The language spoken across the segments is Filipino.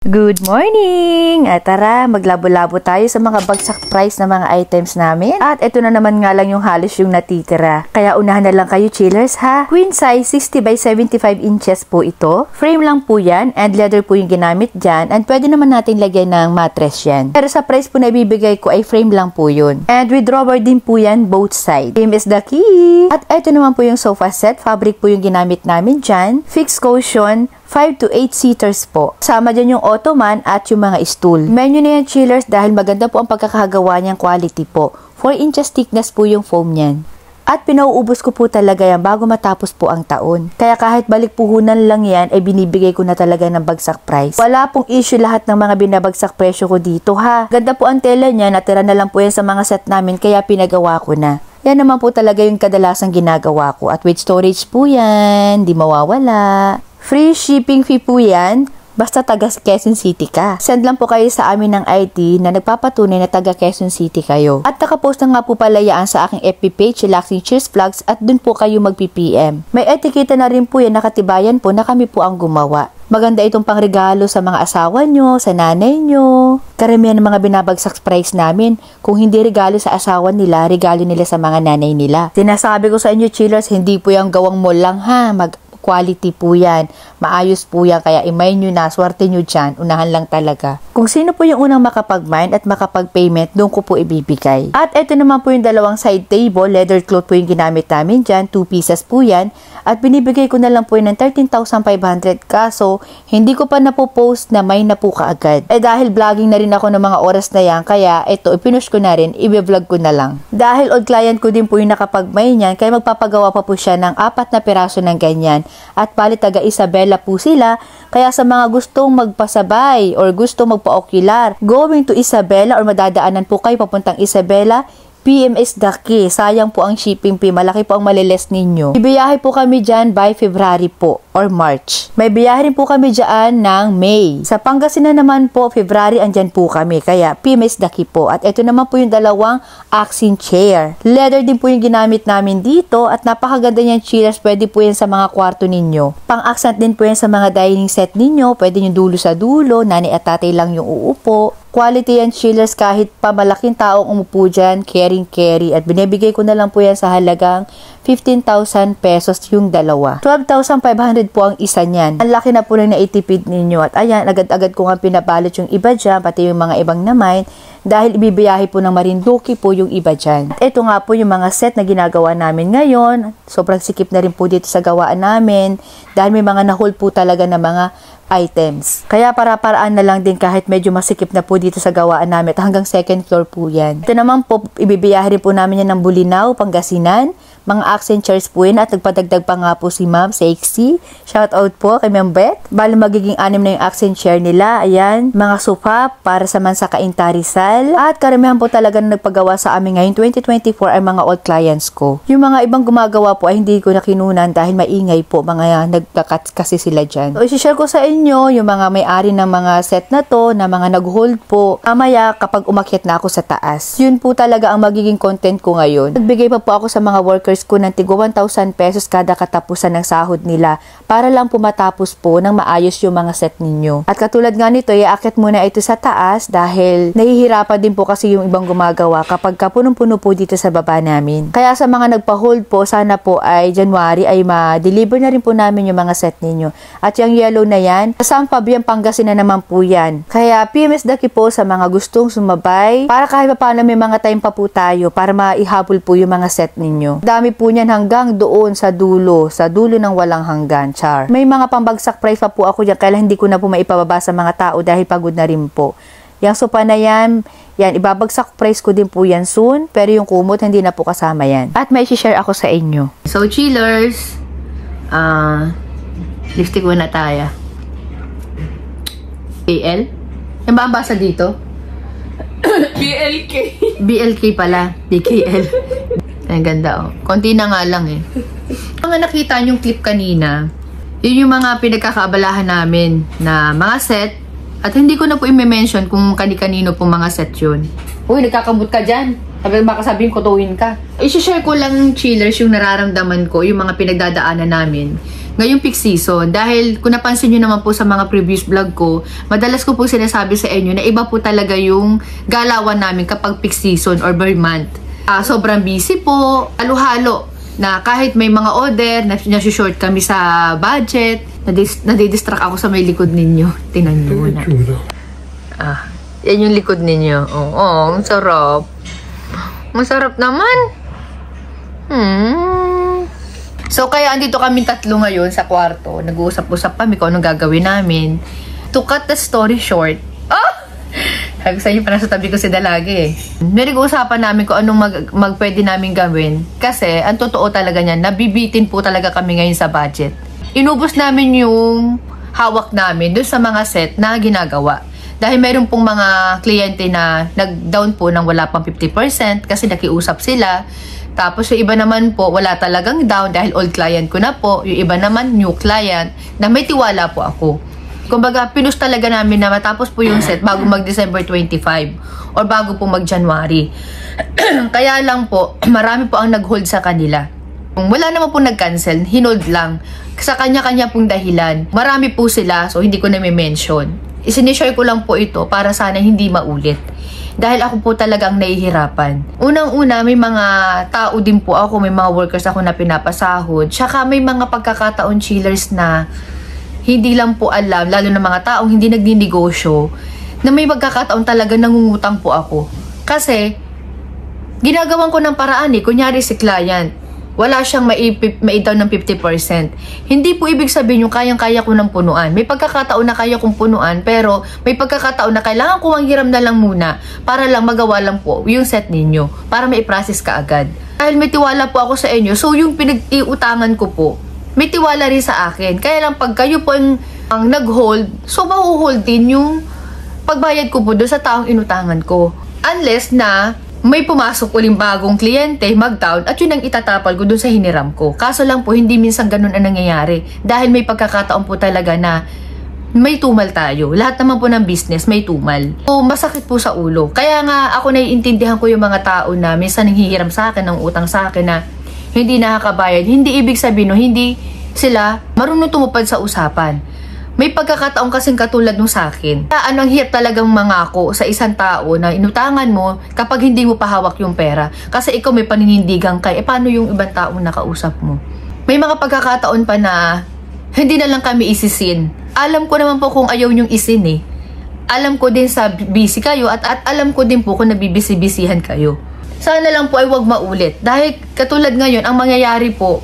Good morning! At tara, maglabo-labo tayo sa mga bagsak price na mga items namin. At ito na naman nga lang yung halos yung natitira. Kaya unahan na lang kayo, chillers ha. Queen size 60 by 75 inches po ito. Frame lang po yan and leather po yung ginamit dyan. And pwede naman natin lagyan ng mattress yan. Pero sa price po na ibibigay ko ay frame lang po yun. And with drawer din po yan both side. Same is the key. At ito naman po yung sofa set. Fabric po yung ginamit namin dyan. Fixed cushion. 5 to 8 seaters po. Sama dyan yung ottoman at yung mga stool. Menu na yan, chillers, dahil maganda po ang pagkakagawa niyang quality po. 4 inches thickness po yung foam niyan. At pinauubos ko po talaga yan bago matapos po ang taon. Kaya kahit balik puhunan lang yan, ay binibigay ko na talaga ng bagsak price. Wala pong issue lahat ng mga binabagsak presyo ko dito ha. Ganda po ang tela niya, natira na lang po yan sa mga set namin kaya pinagawa ko na. Yan naman po talaga yung kadalasang ginagawa ko. At with storage po yan, di mawawala. Free shipping fee po yan, basta taga Quezon City ka. Send lang po kayo sa amin ng ID na nagpapatunay na taga Quezon City kayo. At nakapost na nga po pala yan sa aking FB page, Relaxing Cheers Vlogs, at dun po kayo mag-PPM. May etiketa na rin po yan, nakatibayan po na kami po ang gumawa. Maganda itong pangregalo sa mga asawa nyo, sa nanay nyo. Karamihan ng mga binabagsak price namin, kung hindi regalo sa asawa nila, regalo nila sa mga nanay nila. Sinasabi ko sa inyo, chillers, hindi po yung gawang mall lang ha, quality po yan. Maayos po yan. Kaya imay nyo na. Swerte nyo dyan. Unahan lang talaga. Kung sino po yung unang makapag-mind at makapag-payment, doon ko po ibibigay. At ito naman po yung dalawang side table. Leather cloth po yung ginamit namin dyan. 2 pieces po yan. At binibigay ko na lang po yun ng 13,500. Kaso, hindi ko pa napopost na may na po kaagad. Dahil vlogging na rin ako ng mga oras na yan. Kaya ito, ipinush ko na rin. I-vlog ko na lang. Dahil old client ko din po yung nakapag-mind yan. Kaya magpapagawa pa po siya ng 4 na piraso ng ganyan. At bali taga Isabela po sila, kaya sa mga gustong magpasabay or gustong magpa-ocular, going to Isabela or madadaanan po kayo papuntang Isabela, PMS Daki. Sayang po ang shipping fee. Malaki po ang maliles ninyo. Ibiyahe po kami dyan by February po or March. May biyahe rin po kami dyan ng May. Sa Pangasinan naman po, February andyan po kami. Kaya PMS Daki po. At ito naman po yung dalawang accent chair. Leather din po yung ginamit namin dito at napakaganda niyan, chillers. Pwede po yan sa mga kwarto ninyo. Pang-accent din po yan sa mga dining set ninyo. Pwede nyo dulo sa dulo. Nanay at tatay lang yung uupo. Quality yan, chillers, kahit pa malaking taong umupo dyan, carry. At binibigay ko na lang po yan sa halagang 15,000 pesos yung dalawa. 12,500 po ang isa niyan. Ang laki na po na naitipid ninyo. At ayan, agad-agad ko nga pinabalot yung iba dyan, pati yung mga ibang naman, dahil ibibiyahe po ng Marinduque po yung iba dyan. At ito nga po yung mga set na ginagawa namin ngayon. Sobrang sikip na rin po dito sa gawaan namin, dahil may mga nahol po talaga na mga items. Kaya para-paraan na lang din kahit medyo masikip na po dito sa gawaan namin at hanggang second floor po yan. Ito naman po, ibibiyahe rin po namin yan ng Bulinaw, Pangasinan. Mga accent chairs po yun at nagpadagdag pa nga po si Ma'am Sexy. Shout out po kay Ma'am Beth. Bali magiging 6 na yung accent chair nila. Ayan, mga sofa para sa Mansa Cainta Rizal. At karamihan po talaga na nagpagawa sa amin ngayon 2024 ay mga old clients ko. Yung mga ibang gumagawa po ay hindi ko nakinunan dahil maingay po mga nagkakat kasi sila dyan. So isi-share ko sa inyo yung mga may-ari ng mga set na to na mga nag-hold po. Mamaya kapag umakyat na ako sa taas. Yun po talaga ang magiging content ko ngayon. Nagbigay pa po ako sa mga workers ko ng tig 1,000 pesos kada katapusan ng sahod nila para lang po matapos po ng maayos yung mga set ninyo. At katulad nga nito, iaakit muna ito sa taas dahil nahihirapan din po kasi yung ibang gumagawa kapag punong-puno po dito sa baba namin. Kaya sa mga nagpa-hold po, sana po ay January ay ma-deliver na rin po namin yung mga set ninyo. At yung yellow na yan, sa Pabiyang Pangasinan naman po yan. Kaya PMS Daki po sa mga gustong sumabay para kahit pa paano may mga time pa po tayo para maihabol po yung mga set ninyo. Dami po niyan hanggang doon sa dulo ng walang hanggan, char. May mga pambagsak price pa po ako dyan kaya hindi ko na po maipababa sa mga tao dahil pagod na rin po. Yung sopa na yan, ibabagsak price ko din po yan soon, pero yung kumot hindi na po kasama yan. At may share ako sa inyo. So, chillers, lipstick muna tayo. BL? Yung ba ang basa dito? BLK. BLK pala. DKL. Ang ganda oh. Konti na nga lang eh. Mga nakita yung clip kanina, yun yung mga pinagkakaabalahan namin na mga set. At hindi ko na po i-mention kung kani-kanino po mga set yun. Uy, nagkakamot ka dyan. Baka sabihin ko tuwin ka. I-share ko lang, chillers, yung nararamdaman ko, yung mga pinagdadaanan namin ngayong peak season. Dahil kung napansin nyo naman po sa mga previous vlog ko, madalas ko po sinasabi sa inyo na iba po talaga yung galawan namin kapag peak season or per month. Sobrang busy po, halo-halo na kahit may mga order, nasi-short kami sa budget, nadidistract ako sa may likod ninyo. Tingnan nyo muna. Yan yung likod ninyo. Oo, masarap. Masarap naman. So, kaya andito kami tatlo ngayon sa kwarto. Nag-uusap-usap kami kung anong gagawin namin. To cut the story short. Sabi sa inyo, nasa tabi ko si Dalagi eh. Nag-uusapan namin kung anong pwede namin gawin. Kasi, ang totoo talaga niyan, nabibitin po talaga kami ngayon sa budget. Inubos namin yung hawak namin doon sa mga set na ginagawa. Dahil meron pong mga kliyente na nag-down po ng wala pang 50% kasi nakiusap sila. Tapos yung iba naman po, wala talagang down dahil old client ko na po. Yung iba naman, new client, na may tiwala po ako. Kumbaga, pinus talaga namin na matapos po yung set bago mag-December 25 or bago po mag-January. Kaya lang po, marami po ang nag-hold sa kanila. Wala naman po nag-cancel, hinold lang. Sa kanya-kanya pong dahilan. Marami po sila, so hindi ko na may mention. Isinishare ko lang po ito para sana hindi maulit. Dahil ako po talagang nahihirapan. Unang-una, may mga tao din po ako, may mga workers ako na pinapasahod. Tsaka may mga pagkakataon chillers na hindi lang po alam, lalo na mga taong hindi nagninegosyo, na may pagkakataon talaga nangungutang po ako. Kasi, ginagawan ko ng paraan eh. Kunyari si client, wala siyang maidaw ng 50%. Hindi po ibig sabihin yung kayang-kaya ko ng punuan. May pagkakataon na kaya kong punuan, pero may pagkakataon na kailangan ko manghiram na lang muna para lang magawa lang po yung set ninyo, para mai-process ka agad. Dahil may tiwala po ako sa inyo, so yung pinag-iutangan ko po, may tiwala rin sa akin. Kaya lang pag kayo po ang nag-hold, so mahuhold din yung pagbayad ko po doon sa taong inutangan ko. Unless na may pumasok uling bagong kliyente, mag-down, at yun ang itatapal ko dun sa hiniram ko. Kaso lang po, hindi minsan ganun ang nangyayari. Dahil may pagkakataon po talaga na may tumal tayo. Lahat naman po ng business, may tumal. So, masakit po sa ulo. Kaya nga, ako naiintindihan ko yung mga tao na minsan nanghihiram sa akin, ng utang sa akin na hindi nakakabayad. Hindi ibig sabihin, no, hindi sila marunong tumupad sa usapan. May pagkakataon kasing katulad nung sa akin. Ang hirap talagang mangako sa isang tao na inutangan mo kapag hindi mo pahawak yung pera. Kasi ikaw may paninindigan ka. Paano yung ibang taong nakausap mo? May mga pagkakataon pa na hindi na lang kami isisin. Alam ko naman po kung ayaw nyong isin eh. Alam ko din sa busy kayo at alam ko din po kung nabibisi-bisihan kayo. Sana lang po ay wag maulit. Dahil katulad ngayon, ang mangyayari po,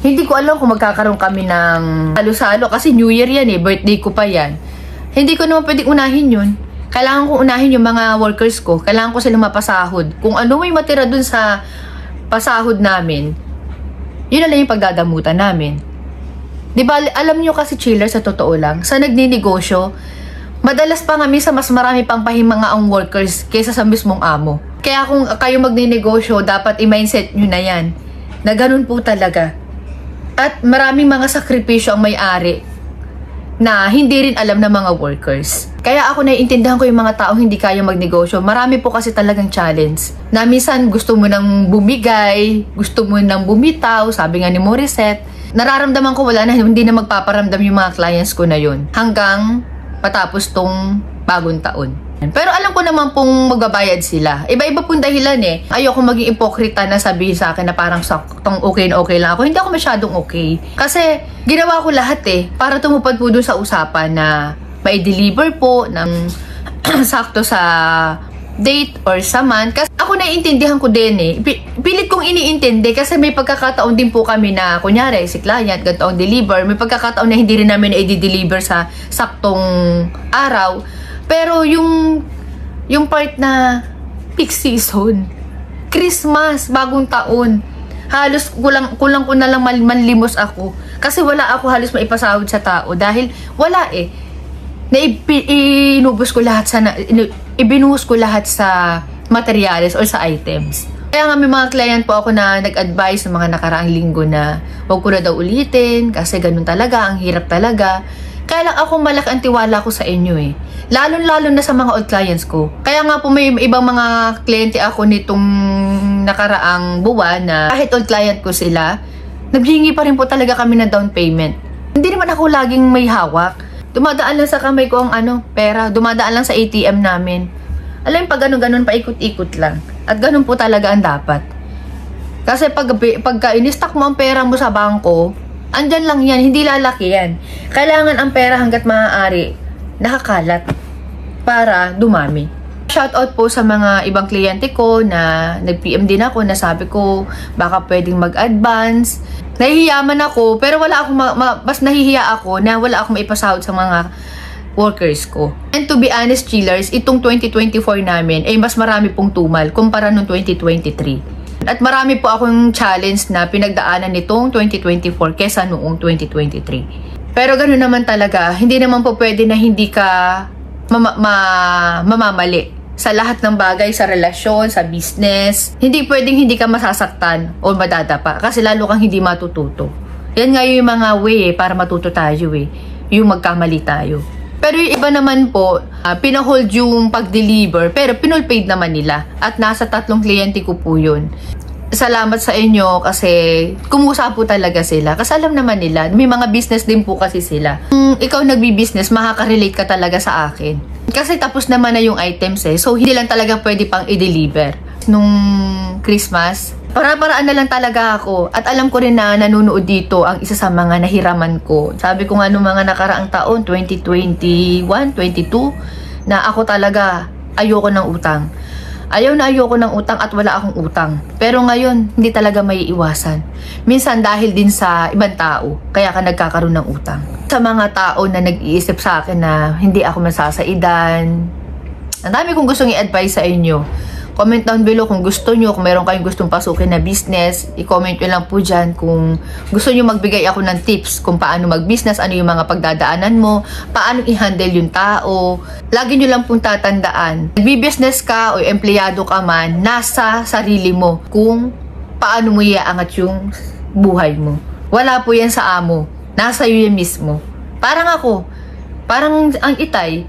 hindi ko alam kung magkakaroon kami ng halo-halo kasi New Year yan eh, birthday ko pa yan. Hindi ko naman pwedeng unahin yun. Kailangan ko unahin yung mga workers ko. Kailangan ko silang mapasahod. Kung ano may matira dun sa pasahod namin, yun na lang yung pagdadamutan namin. Diba, alam nyo kasi chiller sa totoo lang, sa nagninegosyo, madalas pa nga minsan mas marami pang pahimanga ang workers kaysa sa mismong amo. Kaya kung kayo magninegosyo, dapat i-mindset nyo na yan. Na ganun po talaga. At maraming mga sakripisyo ang may-ari na hindi rin alam ng mga workers. Kaya ako naiintindihan ko yung mga taong hindi kaya magnegosyo. Marami po kasi talagang challenge. Na minsan gusto mo nang bumigay, gusto mo nang bumitaw, sabi nga ni Morissette. Nararamdaman ko wala na, hindi na magpaparamdam yung mga clients ko na yun. Hanggang patapos tong bagong taon. Pero alam ko naman pong magbabayad sila. Iba-iba pong dahilan eh. Ayoko maging ipokrita na sabihin sa akin na parang saktong okay na okay lang ako. Hindi ako masyadong okay. Kasi ginawa ko lahat eh. Para tumupad po doon sa usapan na may deliver po ng sakto sa date or sa month. Kasi ako naiintindihan ko din eh. Pilit kong iniintindi kasi may pagkakataon din po kami na kunyari si client ganito ang deliver. May pagkakataon na hindi rin namin i-deliver sa saktong araw. Pero yung part na peak season, Christmas, bagong taon, halos kulang ko na lang manlimos ako. Kasi wala ako halos maipasahod sa tao dahil wala eh. Ibinuhos ko lahat sa materials or sa items. Kaya nga may mga client po ako na nag-advise ng mga nakaraang linggo na huwag ko na daw ulitin kasi ganun talaga, ang hirap talaga. Kaya lang ako malaki ang tiwala ko sa inyo eh. Lalo-lalo na sa mga old clients ko. Kaya nga po may ibang mga kliyente ako nitong nakaraang buwan na kahit old client ko sila, naghihingi pa rin po talaga kami ng down payment. Hindi naman ako laging may hawak. Dumadaan lang sa kamay ko ang pera. Dumadaan lang sa ATM namin. Alam, pag ganun-ganun, paikot-ikot lang. At ganun po talaga ang dapat. Kasi pagka in-stock mo ang pera mo sa bangko, andyan lang yan, hindi lalaki yan. Kailangan ang pera hanggat maaari, nakakalat para dumami. Shoutout po sa mga ibang kliyente ko na nag-PM din ako na sabi ko baka pwedeng mag-advance. Nahihiyaman ako pero wala akong mas nahihiya ako na wala akong maipasahod sa mga workers ko. And to be honest, chillers, itong 2024 namin ay mas marami pong tumal kumpara nung 2023. At marami po akong challenge na pinagdaanan nitong 2024 kesa noong 2023. Pero ganoon naman talaga, hindi naman po pwede na hindi ka mamamali sa lahat ng bagay, sa relasyon, sa business. Hindi pwedeng hindi ka masasaktan o madadapa kasi lalo kang hindi matututo. Yan nga yung mga way para matuto tayo yung magkamali tayo. Pero yung iba naman po, pinahold yung pag-deliver pero pinulpaid naman nila at nasa 3 kliyente ko po yun. Salamat sa inyo kasi kumusa po talaga sila. Kasi alam naman nila, may mga business din po kasi sila. Kung ikaw nagbi-business, makaka-relate ka talaga sa akin. Kasi tapos naman na yung items so hindi lang talaga pwede pang i-deliver. Nung Christmas, para-paraan na lang talaga ako. At alam ko rin na nanonood dito ang isa sa mga nahiraman ko. Sabi ko nga nung mga nakaraang taon, 2021, 22, na ako talaga ayoko ng utang. Ayoko ng utang at wala akong utang. Pero ngayon, hindi talaga may iwasan. Minsan dahil din sa ibang tao, kaya ka nagkakaroon ng utang. Sa mga tao na nag-iisip sa akin na hindi ako masasaidan, ang dami kong gustong i-advise sa inyo. Comment down below kung gusto nyo, kung meron kayong gustong pasukin na business, i-comment nyo lang po dyan kung gusto nyo magbigay ako ng tips kung paano mag-business, ano yung mga pagdadaanan mo, paano i-handle yung tao. Lagi nyo lang pong tatandaan, nagbi-business ka o empleyado ka man, nasa sarili mo kung paano mo iaangat yung buhay mo. Wala po yan sa amo, nasa iyo yan mismo. Parang ako, parang ang itay,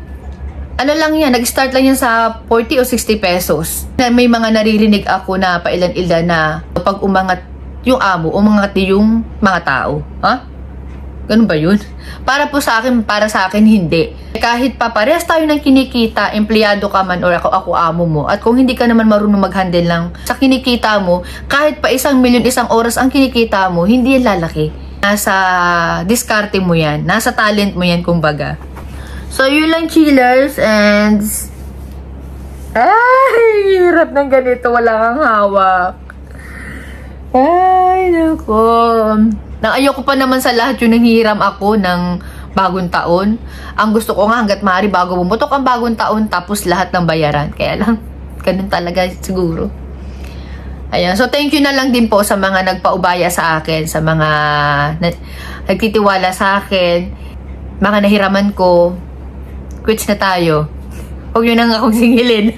ano lang yan, nag-start lang yan sa 40 o 60 pesos. May mga naririnig ako na pailan-ilan na pag umangat yung amo, umangat yung mga tao. Ha? Ganun ba yun? Para sa akin, hindi. Kahit pa parehas tayo ng kinikita, empleyado ka man or ako amo mo, at kung hindi ka naman marunong mag-handle lang sa kinikita mo, kahit pa 1 milyon, 1 oras ang kinikita mo, hindi yan lalaki. Nasa diskarte mo yan, nasa talent mo yan, kumbaga. So, yun lang, chillers, and ay, hirap ng ganito, wala kang hawak. Ay, nako. Ayoko pa naman sa lahat yung nanghihiram ako ng bagong taon. Ang gusto ko nga hanggat maaari bago bumutok ang bagong taon, tapos lahat ng bayaran. Kaya lang, ganun talaga siguro. Ayan, so thank you na lang din po sa mga nagpaubaya sa akin, sa mga nagtitiwala sa akin, mga nahiraman ko. Quits na tayo. Huwag nyo nang akong singilin.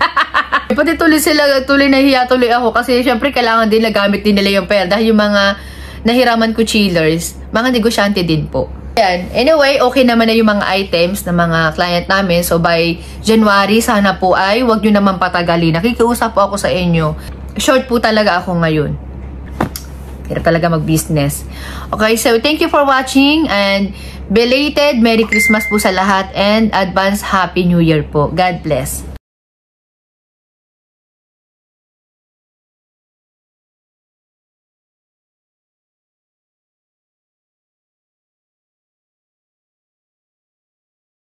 Pati tuloy nahiya tuloy ako kasi syempre kailangan din nagamit din nila yung pera dahil yung mga nahiraman ko chillers, mga negosyante din po. Ayan. Anyway, okay naman na yung mga items ng mga client namin. So by January, sana po ay huwag nyo naman patagalin. Nakikiusap po ako sa inyo. Short po talaga ako ngayon. Hirap talaga mag-business. Okay, so thank you for watching and belated Merry Christmas po sa lahat and advance Happy New Year po. God bless.